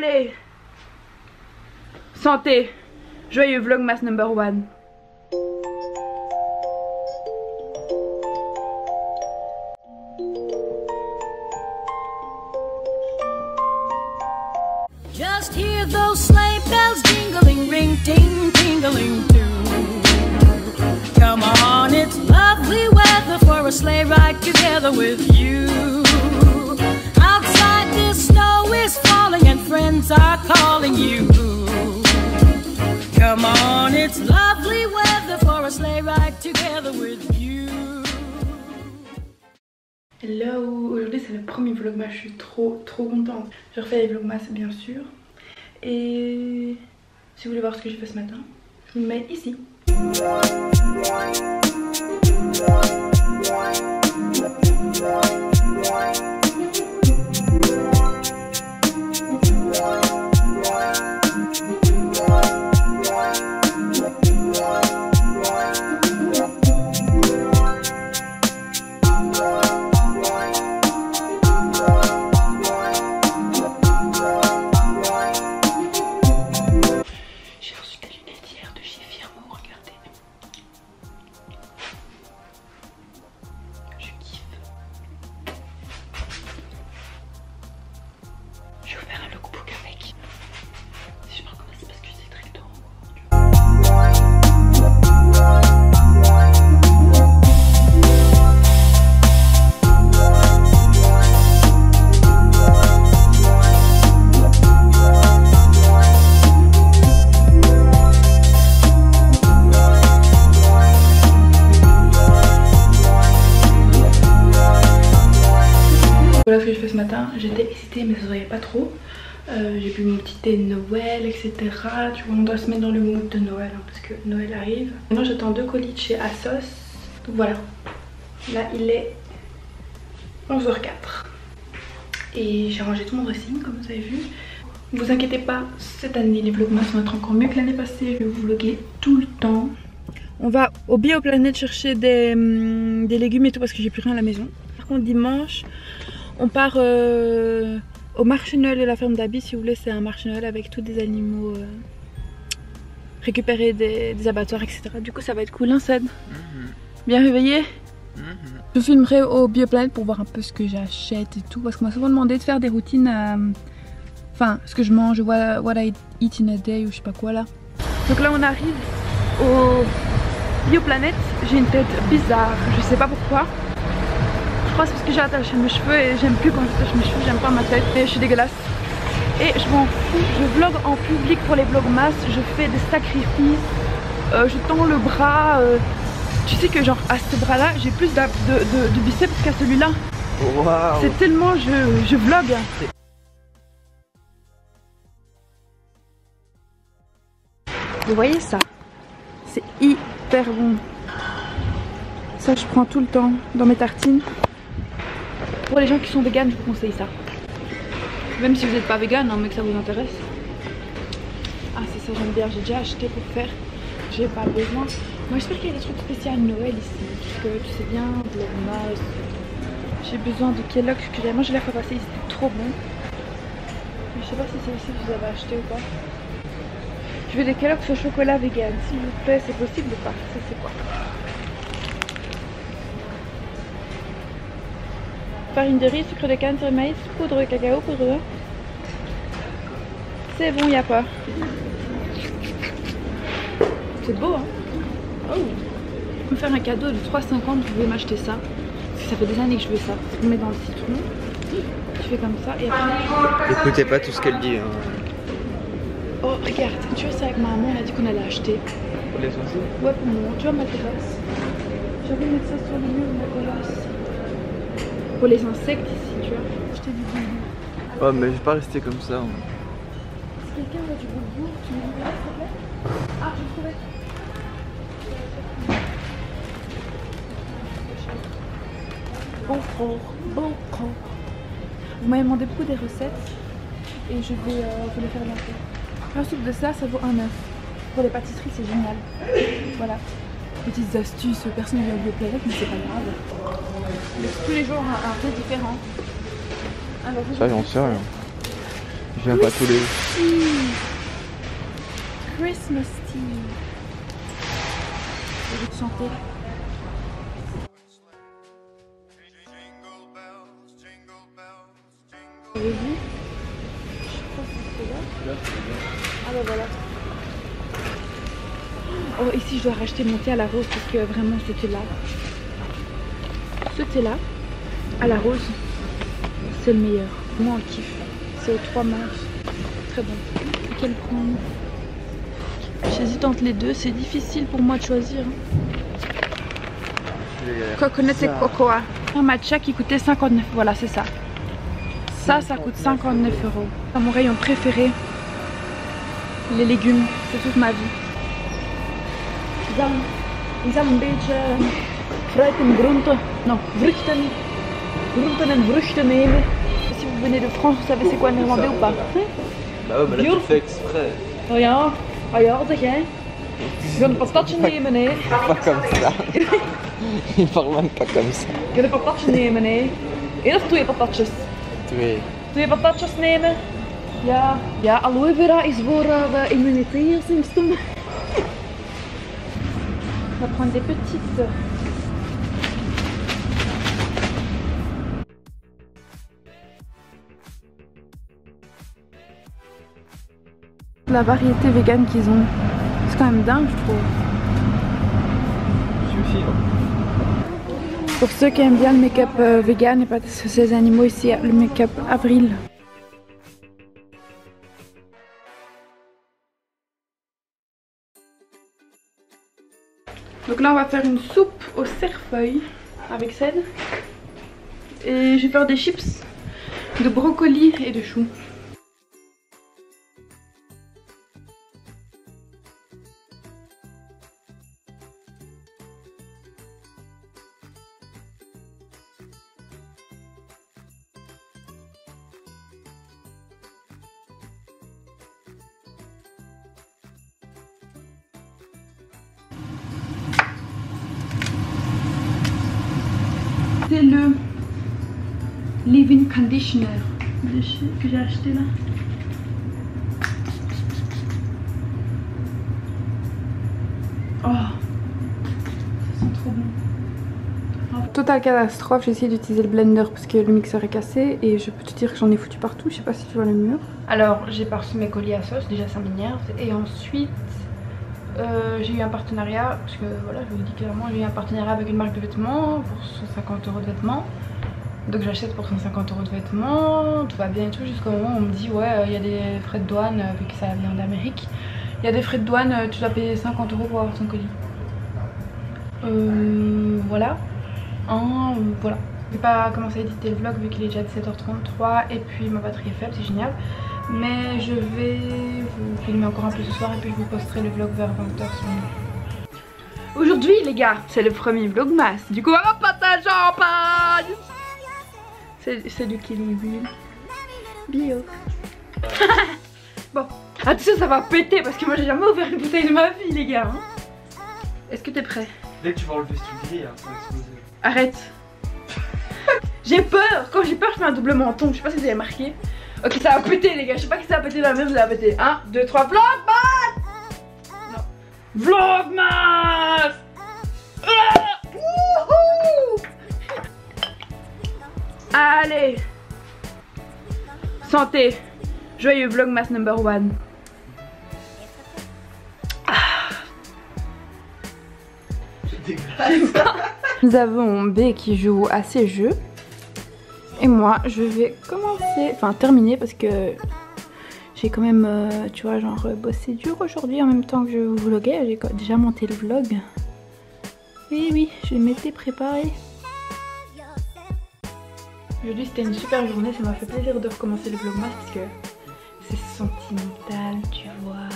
Allez, santé. Joyeux vlogmas number 1. Just hear those sleigh bells jingling, ring, ting, tingling too. Come on, it's lovely weather for a sleigh ride together with you. Outside the snow is falling and friends are calling you. Come on, it's lovely weather for a sleigh ride together with you. Hello, aujourd'hui c'est le premier vlogmas, je suis trop contente. Je refais les vlogmas bien sûr. Et si vous voulez voir ce que j'ai fait ce matin, je vous le mets ici. Voilà ce que j'ai fait ce matin, j'étais excitée mais ça se voyait pas trop. J'ai bu mon petit thé de Noël, etc. Tu vois, on doit se mettre dans le mood de Noël hein, parce que Noël arrive. Maintenant j'attends 2 colis de chez Asos. Donc voilà, là il est 11h04. Et j'ai rangé tout mon dressing comme vous avez vu. Ne vous inquiétez pas, cette année les vlogmas vont être encore mieux que l'année passée. Je vais vous vlogger tout le temps. On va au Bioplanète chercher des légumes et tout parce que j'ai plus rien à la maison. Par contre dimanche, on part au marché Noël de la ferme d'Abby. Si vous voulez, c'est un marché Noël avec tous des animaux récupérés des abattoirs, etc. Du coup, ça va être cool, hein, Sad? Bien réveillé? Je filmerai au Bioplanète pour voir un peu ce que j'achète et tout. Parce qu'on m'a souvent demandé de faire des routines. Enfin, ce que je mange, what I eat in a day ou je sais pas quoi là. Donc là, on arrive au Bioplanète. J'ai une tête bizarre, je sais pas pourquoi. Je crois que c'est parce que j'ai attaché mes cheveux et j'aime plus quand j'attache mes cheveux, j'aime pas ma tête et je suis dégueulasse. Et je m'en fous, je vlog en public pour les vlogmas, je fais des sacrifices, je tends le bras. Tu sais que genre à ce bras là, j'ai plus de biceps qu'à celui-là. Wow. C'est tellement je vlog. Vous voyez ça? C'est hyper bon. Ça je prends tout le temps dans mes tartines. Pour les gens qui sont véganes, je vous conseille ça. Même si vous n'êtes pas végane, hein, mais que ça vous intéresse. Ah c'est ça, j'aime bien, j'ai déjà acheté pour faire. J'ai pas besoin. Moi j'espère qu'il y a des trucs spéciaux à Noël ici. Parce que tu sais bien, vlogmas. J'ai besoin de Kellogg's que j'avais mangé la fois passée, c'était trop bon. Mais je sais pas si c'est ici que vous avez acheté ou pas. Je veux des Kellogg's au chocolat vegan, s'il vous plaît, c'est possible ou pas? Ça c'est quoi? Farine de riz, sucre de canne, sirop de maïs, poudre de cacao, poudre de... C'est bon, y a pas. C'est beau hein. Oh. Je peux me faire un cadeau de 3,50, vous pouvez m'acheter ça. Parce que ça fait des années que je veux ça. Je mets dans le citron. Tu fais comme ça et après... Écoutez pas tout ce qu'elle dit hein. Oh regarde, tu vois ça avec ma maman, elle a dit qu'on allait acheter. Pour les oiseaux? Ouais pour moi, tu vois ma terrasse. J'avais mettre ça sur le mur de ma colosse. Pour les insectes ici, tu vois. Acheter du boulgour. Oh mais je vais pas rester comme ça. Hein. Si quelqu'un veut du boulgour, tu me livres s'il te plaît? Ah j'ai trouvé. Bon. Vous m'avez demandé beaucoup des recettes et je vais vous les faire bientôt. Ensuite de ça, ça vaut 1,9. Pour les pâtisseries, c'est génial. Voilà. Petites astuces, personne ne vient au Bioplanète, mais c'est pas grave. Mais tous les jours, un truc différent. Alors, ça, j'en sais rien. Je viens pas tous les... Christmas tea. Je vais te chanter. Vous avez vu? Je crois que c'est là. Ah bah voilà. Oh, ici je dois racheter mon thé à la rose parce que vraiment ce thé là à la rose, c'est le meilleur. Moi on kiffe. C'est aux 3 manches. Très bon. Lequel prendre? J'hésite entre les deux, c'est difficile pour moi de choisir. Coconut et cocoa. Un matcha qui coûtait 59, voilà c'est ça. Ça coûte 59 €. À mon rayon préféré, les légumes, c'est toute ma vie. Ik zal een beetje fruit en groenten, non, vruchten en vruchten nemen. Si vous venez de France, vous savez c'est quoi le néerlandais ou pas? Bah ouais, mais là tu le fais exprès. Oh ja, aardig hè. Je gaat een patatje nemen hè. Pas comme ça. Il parle même pas comme ça. Je gaat een patatje nemen hè. 1 of 2 patatjes? 2. 2 patatjes nemen. Ja, ja, aloe vera is voor de immuniteitssymptomen. On va prendre des petites. La variété végane qu'ils ont, c'est quand même dingue je trouve. Suffit. Pour ceux qui aiment bien le make-up vegan et pas ces animaux ici, le make-up Avril. Donc là on va faire une soupe au cerfeuil avec Ced. Et je vais faire des chips de brocoli et de choux. C'est le leave-in conditioner que j'ai acheté là. Oh, ça sent trop bon. Totale catastrophe, j'ai essayé d'utiliser le blender parce que le mixeur est cassé et je peux te dire que j'en ai foutu partout, je sais pas si tu vois le mur. Alors j'ai pas reçu mes colis à sauce, déjà ça m'énerve. Et ensuite j'ai eu un partenariat, parce que voilà je vous le dis clairement, j'ai eu un partenariat avec une marque de vêtements pour 150 € de vêtements. Donc j'achète pour 150 € de vêtements, tout va bien et tout, jusqu'au moment où on me dit ouais il y a des frais de douane, vu que ça vient d'Amérique. Il y a des frais de douane, tu dois payer 50 € pour avoir ton colis. Voilà. Voilà. Je vais pas commencer à éditer le vlog vu qu'il est déjà 17h33 et puis ma batterie est faible, c'est génial. Mais je vais vous filmer encore un peu ce soir et puis je vous posterai le vlog vers 20h sur nous. Aujourd'hui les gars, c'est le premier vlogmas. Du coup on va passer champagne. C'est du Kiwi bio. Bon, ah tu sais ça va péter parce que moi j'ai jamais ouvert une bouteille de ma vie les gars. Hein. Est-ce que t'es prêt? Dès que tu vas enlever ce gris, ça va exploser. Arrête. J'ai peur. Quand j'ai peur je mets un double menton. Je sais pas si vous avez marqué. Ok ça va péter les gars. Je sais pas qui ça va péter dans la merde, ça va péter. 1, 2, 3, Vlogmas. Non. Vlogmas. Allez. Santé. Joyeux Vlogmas number 1. Nous avons B qui joue à ses jeux. Et moi je vais commencer, enfin terminer parce que j'ai quand même, tu vois, genre bossé dur aujourd'hui en même temps que je vloguais. J'ai déjà monté le vlog. Oui, je m'étais préparée. Aujourd'hui c'était une super journée, ça m'a fait plaisir de recommencer le vlogmas parce que c'est sentimental, tu vois.